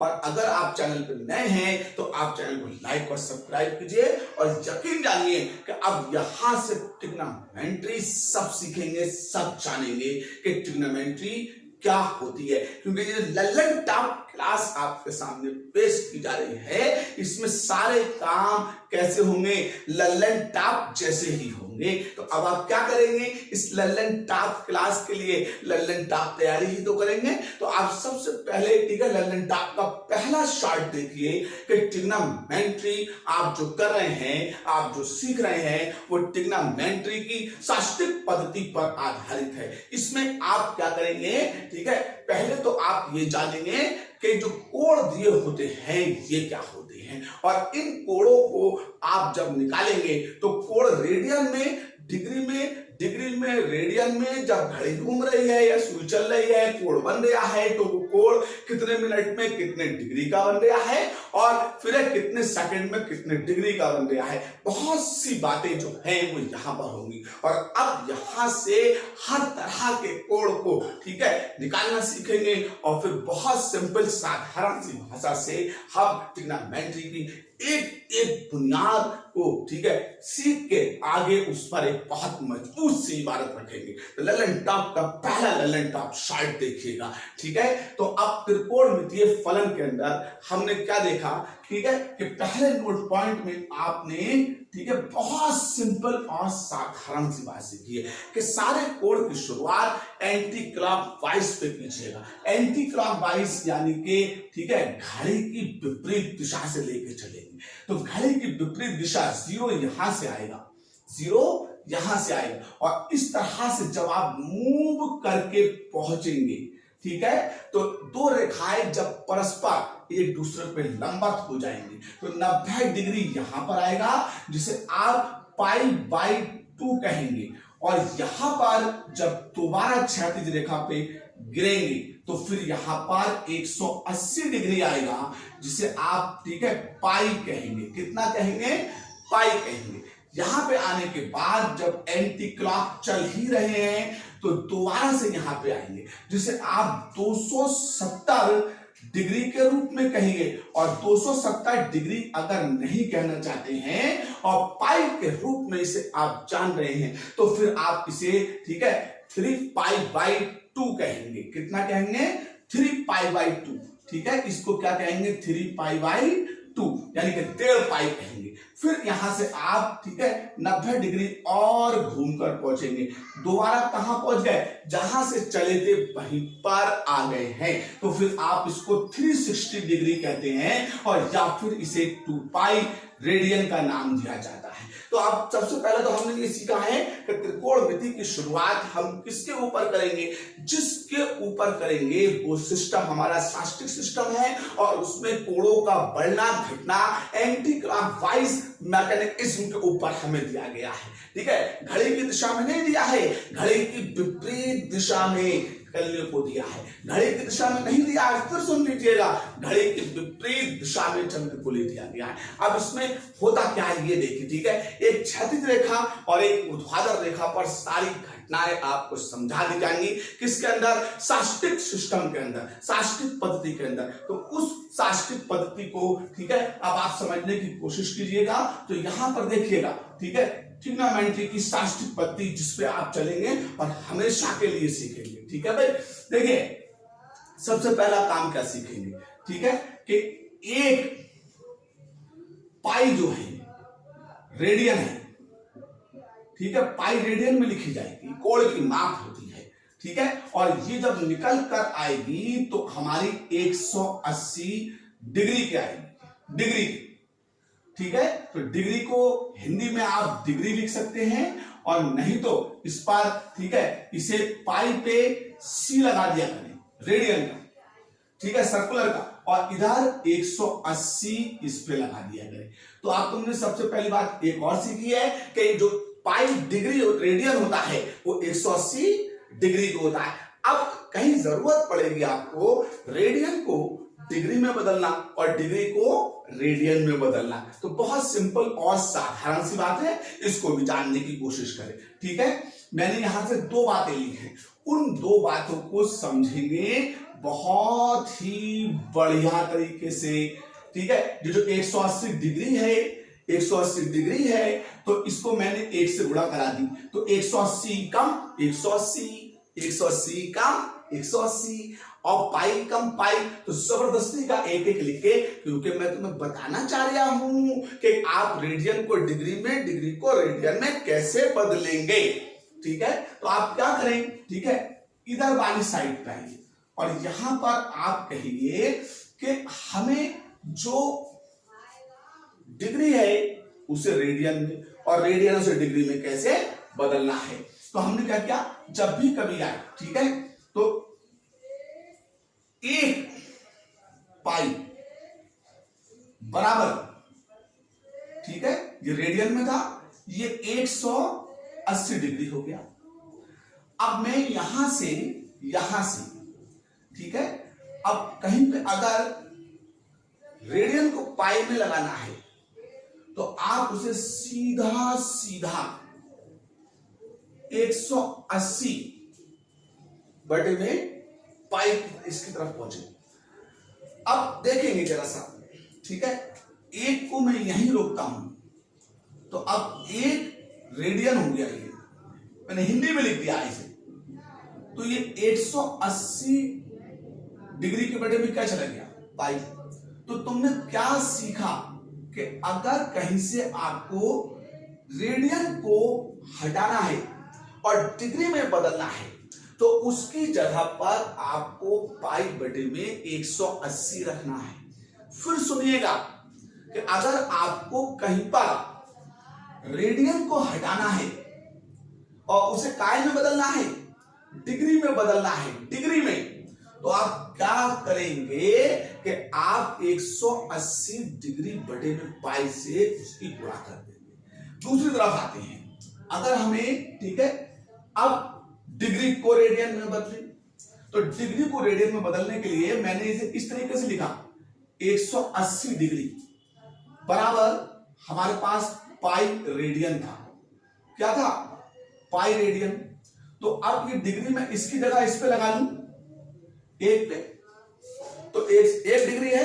और अगर आप चैनल पर नए हैं तो आप चैनल को लाइक और सब्सक्राइब कीजिए और यकीन जानिए कि अब यहां से ट्रिग्नोमेट्री सब सीखेंगे, सब जानेंगे कि ट्रिग्नोमेट्री क्या होती है, क्योंकि ये लल्लन टॉप क्लास आपके सामने पेश की जा रही है। इसमें सारे काम कैसे होंगे, लल्लन टॉप जैसे ही होंगे। तो अब आप क्या करेंगे, इस लल्लन टॉप क्लास के लिए लल्लन टॉप तैयारी ही तो करेंगे। तो आप सबसे पहले ठीक है लल्लन टॉप का पहला शॉर्ट देखिए कि ट्रिग्नोमेट्री आप जो कर रहे हैं, आप जो सीख रहे हैं वो ट्रिग्नोमेट्री की शास्त्रीय पद्धति पर आधारित है। इसमें आप क्या करेंगे, ठीक है, पहले तो आप ये जानेंगे कि जो कोण दिए होते हैं ये क्या होते हैं, और इन कोणों को आप जब निकालेंगे तो कोण रेडियन में, डिग्री में रेडियन में जब घड़ी घूम रही है या सुई चल रही है, कोण बन रहा है, तो वो कोण कितने मिनट में कितने डिग्री का बन रहा है और फिर कितने सेकंड में कितने डिग्री का बन रहा है। बहुत सी बातें जो हैं वो यहाँ पर होंगी और अब यहाँ से हर तरह के कोण को ठीक है निकालना सीखेंगे और फिर बहुत सिंपल साधारण सी भाषा से हम ट्रिग्नोमेट्री की एक एक बुनियाद को ठीक है सीख के आगे उस पर एक बहुत मजबूत सी इबारत रखेंगे। तो लल्लन टॉप का पहला लल्लन टॉप शॉर्ट देखिएगा, ठीक है। तो अब त्रिकोणमितीय फलन के अंदर हमने क्या देखा, ठीक है, कि पहले नोट पॉइंट में आपने ठीक है बहुत सिंपल और साधारण सी बात सीखी है कि सारे कोण की शुरुआत एंटी क्लॉकवाइज पे कीजिएगा। एंटी क्लॉकवाइज यानी कि ठीक है घड़ी की विपरीत दिशा से लेके चलेंगे। तो घड़ी की विपरीत दिशा 0 यहां से आएगा, 0 यहां से आएगा और इस तरह से जब आप मूव करके पहुंचेंगे, ठीक है, तो दो रेखाएं जब परस्पर एक दूसरे पे लंबवत हो जाएंगी तो 90 डिग्री यहां पर आएगा जिसे आप π/2 कहेंगे और यहां पर जब दोबारा क्षैतिज रेखा पे गिरेंगे तो फिर यहां पर 180 डिग्री आएगा जिसे आप ठीक है पाई कहेंगे। कितना कहेंगे, पाई कहेंगे। यहां पे आने के बाद जब एंटी क्लॉक चल ही रहे हैं तो दोबारा से यहां पे आएंगे जिसे आप 270 डिग्री के रूप में कहेंगे और 270 डिग्री अगर नहीं कहना चाहते हैं और पाई के रूप में इसे आप जान रहे हैं तो फिर आप इसे ठीक है 3π/2 कहेंगे। कितना कहेंगे, 3π/2, ठीक है। इसको क्या कहेंगे, 3π/2 यानी कि 1.5 पाई कहेंगे। फिर यहां से आप ठीक है 90 डिग्री और घूमकर पहुंचेंगे। दोबारा कहां पहुंच गए, जहां से चले थे वहीं पर आ गए हैं तो फिर आप इसको 360 डिग्री कहते हैं और या फिर इसे 2 पाई रेडियन का नाम दिया जाता है। तो अब सबसे पहले तो हमने ये सीखा है कि त्रिकोणमिति की शुरुआत हम किसके ऊपर करेंगे, जिसके ऊपर करेंगे वो सिस्टम हमारा शास्त्रीय सिस्टम है और उसमें कोणों का बढ़ना घटना एंटी क्लॉकवाइज मैकेनिज्म के ऊपर हमें दिया गया है, ठीक है। घड़ी की दिशा में नहीं दिया है, घड़ी की विपरीत दिशा में करने को दिया है। घड़ी की दिशा में नहीं दिया है, फिर सुन लीजिएगा, घड़ी की विपरीत दिशा में चलने को ले दिया गया है। अब इसमें होता क्या है ये देखिए, ठीक है। एक क्षैतिज रेखा और एक ऊर्ध्वाधर रेखा पर सारी घटनाएं आपको समझा दी जाएंगी। किसके अंदर, शास्त्रीय सिस्टम के अंदर, शास्त्रीय पद्धति के अंदर। तो उस शास्त्रीय पद्धति को ठीक है अब आप समझने की कोशिश कीजिएगा। तो यहां पर देखिएगा, ठीक है, ट्रिग्नोमेट्री की शास्त्रीय पद्धति जिसपे आप चलेंगे और हमेशा के लिए सीखेंगे, ठीक है भाई। देखिए सबसे पहला काम क्या सीखेंगे, ठीक है, कि एक पाई जो है रेडियन है, ठीक है, पाई रेडियन में लिखी जाएगी, कोण की माप होती है, ठीक है। और ये जब निकल कर आएगी तो हमारी 180 डिग्री की आएगी, डिग्री, ठीक है। तो डिग्री को हिंदी में आप डिग्री लिख सकते हैं और नहीं तो इस पर ठीक है इसे पाई पे सी लगा दिया करें, रेडियन का, ठीक है, सर्कुलर का, और इधर 180 इस पे लगा दिया करें। तो आप तुमने सबसे पहली बात एक और सीखी है कि जो पाई डिग्री रेडियन होता है वो 180 डिग्री को होता है। अब कहीं जरूरत पड़ेगी आपको रेडियन को डिग्री में बदलना और डिग्री को रेडियन में बदलना, तो बहुत सिंपल और साधारण सी बात है, इसको भी जानने की कोशिश करें, ठीक है। मैंने यहां से 2 बातें ली हैं, उन 2 बातों को समझेंगे बहुत ही बढ़िया तरीके से, ठीक है। ये जो 180 डिग्री है, 180 डिग्री है, तो इसको मैंने 1 से गुणा करा दी, तो 180 कम 180, 180 कम 180 और पाई कम पाई, तो जबरदस्ती का एक एक लिख के, क्योंकि मैं तुम्हें बताना चाह रहा हूं कि आप रेडियन को डिग्री में, डिग्री को रेडियन में कैसे बदलेंगे, ठीक है। तो आप क्या करें, ठीक है, इधर वाली साइड पे आइए और यहां पर आप कहिए कि हमें जो डिग्री है उसे रेडियन में और रेडियन से डिग्री में कैसे बदलना है। तो हमने क्या किया, जब भी कभी आए, ठीक है, तो 1 पाई बराबर, ठीक है, ये रेडियन में था, ये 180 डिग्री हो गया। अब मैं यहां से, ठीक है, अब कहीं पे अगर रेडियन को पाई में लगाना है तो आप उसे सीधा सीधा 180 बटे में पाई इसकी तरफ पहुंचे। अब देखेंगे जरा सा, ठीक है, एक को मैं यहीं रोकता हूं, तो अब 1 रेडियन हो गया, ये मैंने हिंदी में लिख दिया इसे, तो ये 180 डिग्री के बटे में क्या चला गया, पाई। तो तुमने क्या सीखा कि अगर कहीं से आपको रेडियन को हटाना है और डिग्री में बदलना है, तो उसकी जगह पर आपको पाई बटे में 180 रखना है। फिर सुनिएगा कि अगर आपको कहीं पर रेडियन को हटाना है और उसे काय में बदलना है, डिग्री में बदलना है, डिग्री में, तो आप क्या करेंगे कि आप 180 डिग्री बटे में पाई से उसकी गुणा कर देंगे। दूसरी तरफ आते हैं, अगर हमें, ठीक है, अब डिग्री को रेडियन में बदले, तो डिग्री को रेडियन में बदलने के लिए मैंने इसे इस तरीके से लिखा, 180 डिग्री बराबर हमारे पास पाई रेडियन था, क्या था, पाई रेडियन। तो अब ये डिग्री में इसकी जगह इस पे लगा लूं, 1 पे, तो 1 डिग्री है,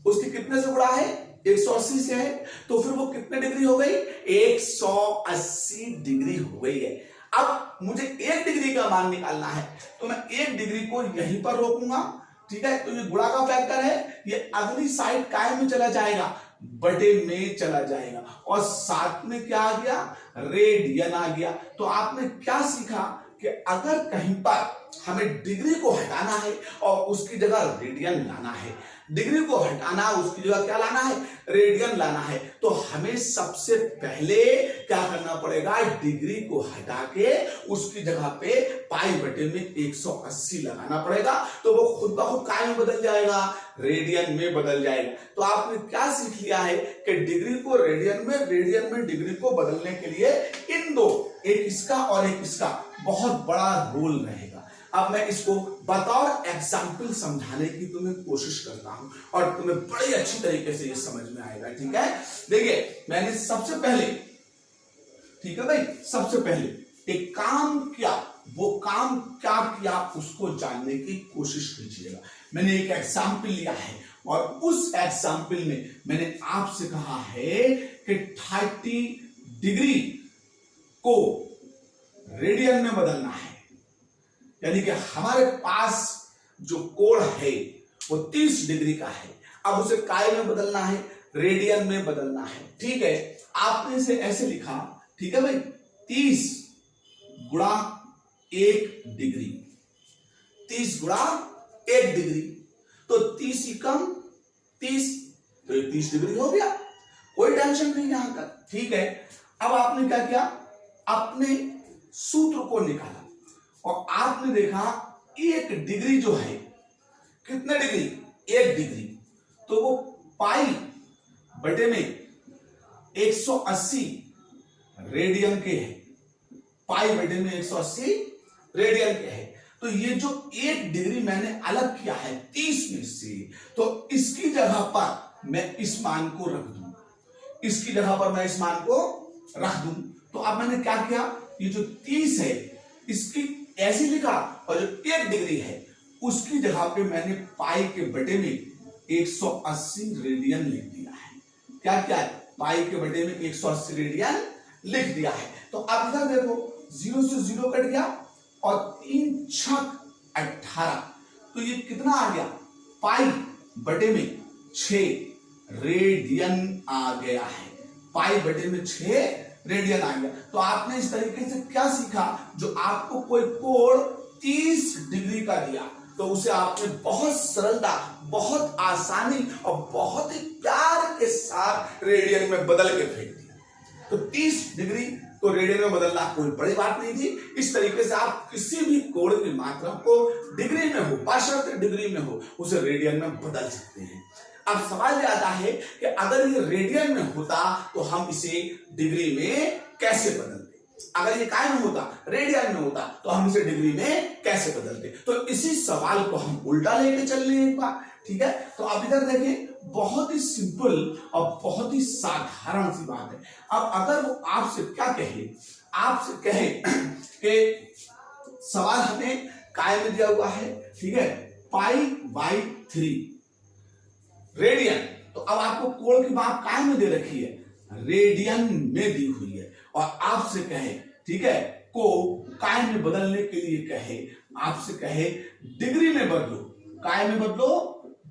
उसकी कितने से गुणा है, 180 से है, तो फिर वो कितने डिग्री हो गई, 180 डिग्री हो गई है। अब मुझे 1 डिग्री का मान निकालना है, तो मैं 1 डिग्री को यहीं पर रोकूंगा, ठीक है, तो ये गुणा का फैक्टर है, ये अगली साइड काय में चला जाएगा, बटे में चला जाएगा, और साथ में क्या आ गया, रेडियन आ गया। तो आपने क्या सीखा कि अगर कहीं पर हमें डिग्री को हटाना है और उसकी जगह रेडियन लाना है, डिग्री को हटाना, उसकी जगह क्या लाना है, रेडियन लाना है, तो हमें सबसे पहले क्या करना पड़ेगा, डिग्री को हटा के उसकी जगह पे पाई बटे में 180 लगाना पड़ेगा, तो वो खुद ब खुद काय में बदल जाएगा, रेडियन में बदल जाएगा। तो आपने क्या सीख लिया है कि डिग्री को रेडियन में, रेडियन में डिग्री को बदलने के लिए इन दो, एक इसका और एक इसका, बहुत बड़ा रोल रहेगा। अब मैं इसको बतौर एग्जाम्पल समझाने की तुम्हें कोशिश करता हूं और तुम्हें बड़ी अच्छी तरीके से ये समझ में आएगा, ठीक है। देखिए, मैंने सबसे पहले, ठीक है भाई, सबसे पहले एक काम किया, वो काम क्या किया उसको जानने की कोशिश कीजिएगा। मैंने एक एग्जाम्पल लिया है और उस एग्जाम्पल में मैंने आपसे कहा है कि 30 डिग्री को रेडियन में बदलना है, यानी कि हमारे पास जो कोण है वो 30 डिग्री का है, अब उसे काय में बदलना है, रेडियन में बदलना है, ठीक है। आपने इसे ऐसे लिखा, ठीक है भाई, 30 गुणा 1 डिग्री, 30 गुणा 1 डिग्री, तो 30 ही कम 30, तो ये 30 डिग्री हो गया, कोई टेंशन नहीं यहां तक, ठीक है। अब आपने क्या किया, अपने सूत्र को निकाला और आपने देखा 1 डिग्री जो है, कितने डिग्री, 1 डिग्री, तो वो पाई बटे में 180 रेडियन के है, पाई बटे में 180 रेडियन के है। तो ये जो 1 डिग्री मैंने अलग किया है 30 में से, तो इसकी जगह पर मैं इस मान को रख दूं, इसकी जगह पर मैं इस मान को रख दूं। तो अब मैंने क्या किया, ये जो 30 है इसकी ऐसी लिखा और जो 1 डिग्री है उसकी जगह पे मैंने पाई के बटे में 180 रेडियन लिख दिया है। क्या क्या है? पाई के बटे में 180 रेडियन लिख दिया है। तो अब इधर देखो 0 से 0 कट गया और 3 छक 18, तो ये कितना आ गया? पाई बटे में 6 रेडियन आ गया है। पाई बटे में 6 रेडियन आ गया। तो आपने इस तरीके से क्या सीखा? जो आपको कोई कोण 30 डिग्री का दिया तो उसे आपने बहुत सरलता, बहुत आसानी और बहुत ही प्यार के साथ रेडियन में बदल के फेंक दिया। तो 30 डिग्री को रेडियन में बदलना कोई बड़ी बात नहीं थी। इस तरीके से आप किसी भी कोण की मात्रा को डिग्री में हो, बशर्ते डिग्री में हो, उसे रेडियन में बदल सकते हैं। अब सवाल ये आता है कि अगर ये रेडियन में होता तो हम इसे डिग्री में कैसे बदलते? अगर ये काय में होता, रेडियन में होता, तो हम इसे डिग्री में कैसे बदलते? तो इसी सवाल को हम उल्टा लेके चल रहे हैं एक बार, ठीक है? तो आप इधर देखें, बहुत ही सिंपल और बहुत ही साधारण सी बात है। अब अगर वो आपसे क्या कहे, आपसे कहे कि सवाल हमें काय में दिया हुआ है, ठीक है, π/3 रेडियन, तो अब आपको कोण की माप काय में दे रखी है? रेडियन में दी हुई है। और आपसे कहे, ठीक है, को काय में बदलने के लिए कहे, आपसे कहे डिग्री में बदलो, काय में बदलो,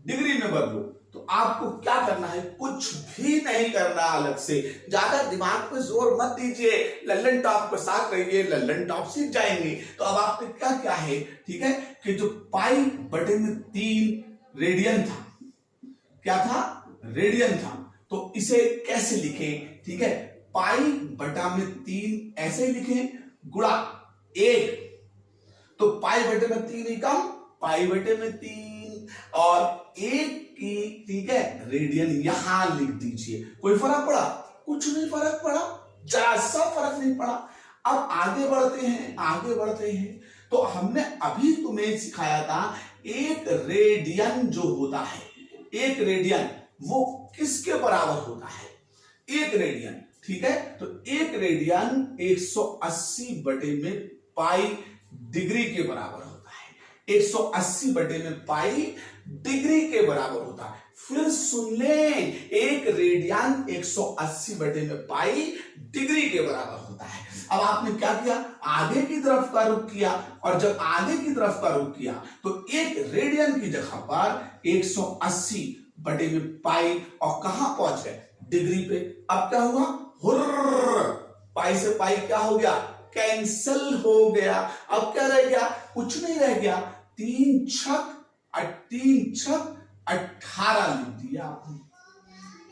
डिग्री में बदलो, तो आपको क्या करना है? कुछ भी नहीं करना अलग से। ज्यादा दिमाग पे जोर मत दीजिए, लल्लन टॉप के साथ रहिए, लल्लन टॉप सीख जाएंगे। तो अब आपने क्या क्या है, ठीक है, कि जो पाई बटे में 3 रेडियन था, क्या था? रेडियन था। तो इसे कैसे लिखें? ठीक है, पाई बटा में 3 ऐसे लिखें, गुणा 1, तो पाई बटे में 3 ही कम, पाई बटे में 3 और 1 की, ठीक है, रेडियन यहां लिख दीजिए। कोई फर्क पड़ा? कुछ नहीं फर्क पड़ा, जरा सा फर्क नहीं पड़ा। अब आगे बढ़ते हैं, आगे बढ़ते हैं। तो हमने अभी तुम्हें सिखाया था 1 रेडियन जो होता है, 1 रेडियन वो किसके बराबर होता है? 1 रेडियन, ठीक है, तो 1 रेडियन 180 बटे में पाई डिग्री के बराबर होता है। 180 बटे में पाई डिग्री के बराबर होता है। फिर सुन लें, 1 रेडियन 180 बटे में पाई डिग्री के बराबर होता है। अब आपने क्या किया? आगे की तरफ का रुख किया, और जब आगे की तरफ का रुख किया तो 1 रेडियन की जगह पर 180 बटे में पाई, और कहां पहुंच गए? डिग्री पे। अब क्या हुआ? हुर्र, पाई से पाई क्या हो गया? कैंसल हो गया। अब क्या रह गया? कुछ नहीं रह गया। 3 छक 18 लिख दिया आपने।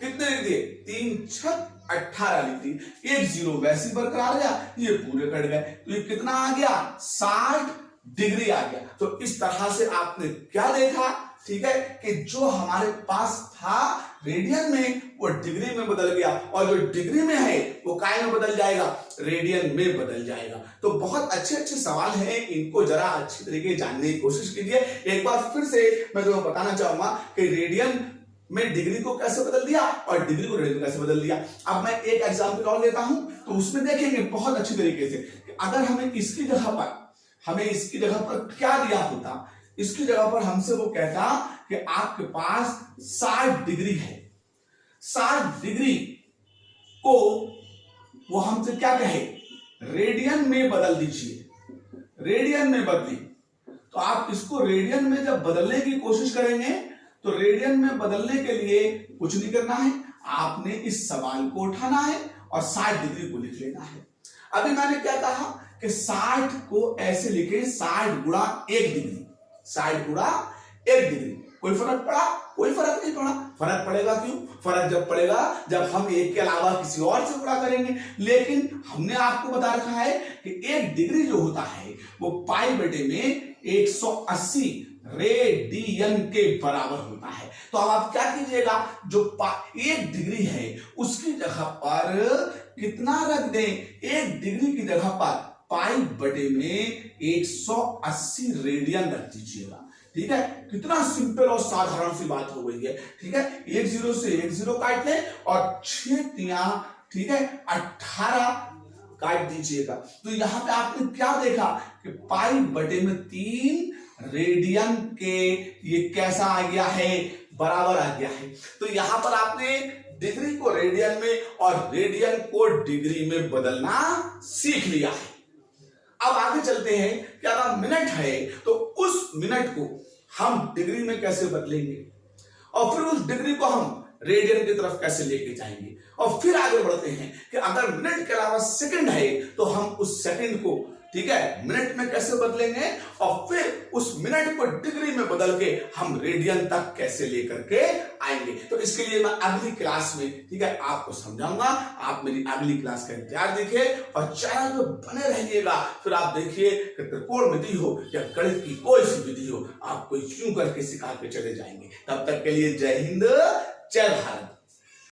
कितने लिख दिए? 3 छक 18 लिख दिए। 1 0 वैसे ही बरकरार गया, ये पूरे कट गए, तो ये कितना आ गया? 60 डिग्री आ गया। तो इस तरह से आपने क्या देखा, ठीक है, कि जो हमारे पास था रेडियन में वो डिग्री में बदल गया, और जो डिग्री में है वो काय में बदल जाएगा? रेडियन में बदल जाएगा। तो बहुत अच्छे अच्छे सवाल हैं, इनको जरा अच्छी तरीके जानने की कोशिश कीजिए। एक बार फिर से मैं तुम्हें बताना चाहूंगा कि रेडियन में डिग्री को कैसे बदल दिया और डिग्री को रेडियन कैसे बदल दिया। अब मैं एक एग्जाम्पल और लेता हूं, तो उसमें देखेंगे बहुत अच्छी तरीके से कि अगर हमें इसकी जगह पर क्या दिया होता। इसकी जगह पर हमसे वो कहता कि आपके पास 60 डिग्री है, 60 डिग्री को वो हमसे क्या कहे? रेडियन में बदल दीजिए, रेडियन में बदली। तो आप इसको रेडियन में जब बदलने की कोशिश करेंगे तो रेडियन में बदलने के लिए कुछ नहीं करना है, आपने इस सवाल को उठाना है और 60 डिग्री को लिख लेना है। अभी मैंने क्या कहा कि 60 को ऐसे लिखे, 60 गुणा 1 डिग्री, 60 गुणा 1 डिग्री। कोई फर्क पड़ा? कोई फर्क नहीं पड़ा। फर्क पड़ेगा क्यों? फर्क जब पड़ेगा जब हम 1 के अलावा किसी और से गुणा करेंगे। लेकिन हमने आपको बता रखा है कि 1 डिग्री जो होता है वो पाई बटे में 180 रेडियन के बराबर होता है। तो अब आप क्या कीजिएगा? जो 1 डिग्री है उसकी जगह पर कितना रख दें? 1 डिग्री की जगह पर पाई बटे में 180 रेडियन रख दीजिएगा। ठीक है, कितना सिंपल और साधारण सी बात हो गई है। ठीक है, 1 0 से 1 0 काट लें और 6 3, ठीक है, 18 काट दीजिएगा। तो यहां पे आपने क्या देखा कि पाई बटे में 3 रेडियन के ये कैसा आ गया है, बराबर आ गया है। तो यहां पर आपने डिग्री को रेडियन में और रेडियन को डिग्री में बदलना सीख लिया है। अब आगे चलते हैं कि अगर मिनट है तो उस मिनट को हम डिग्री में कैसे बदलेंगे और फिर उस डिग्री को हम रेडियन की तरफ कैसे लेके जाएंगे, और फिर आगे बढ़ते हैं कि अगर मिनट के अलावा सेकंड है तो हम उस सेकंड को, ठीक है, मिनट में कैसे बदलेंगे और फिर उस मिनट को डिग्री में बदल के हम रेडियन तक कैसे लेकर के आएंगे। तो इसके लिए मैं अगली क्लास में, ठीक है, आपको समझाऊंगा। आप मेरी अगली क्लास का इंतजार देखिए और चैनल पे बने रहिएगा। फिर आप देखिए कि त्रिकोण विधि हो या गणित की कोई सी विधि हो, आपको यूं करके सिखा के चले जाएंगे। तब तक के लिए जय हिंद, जय भारत।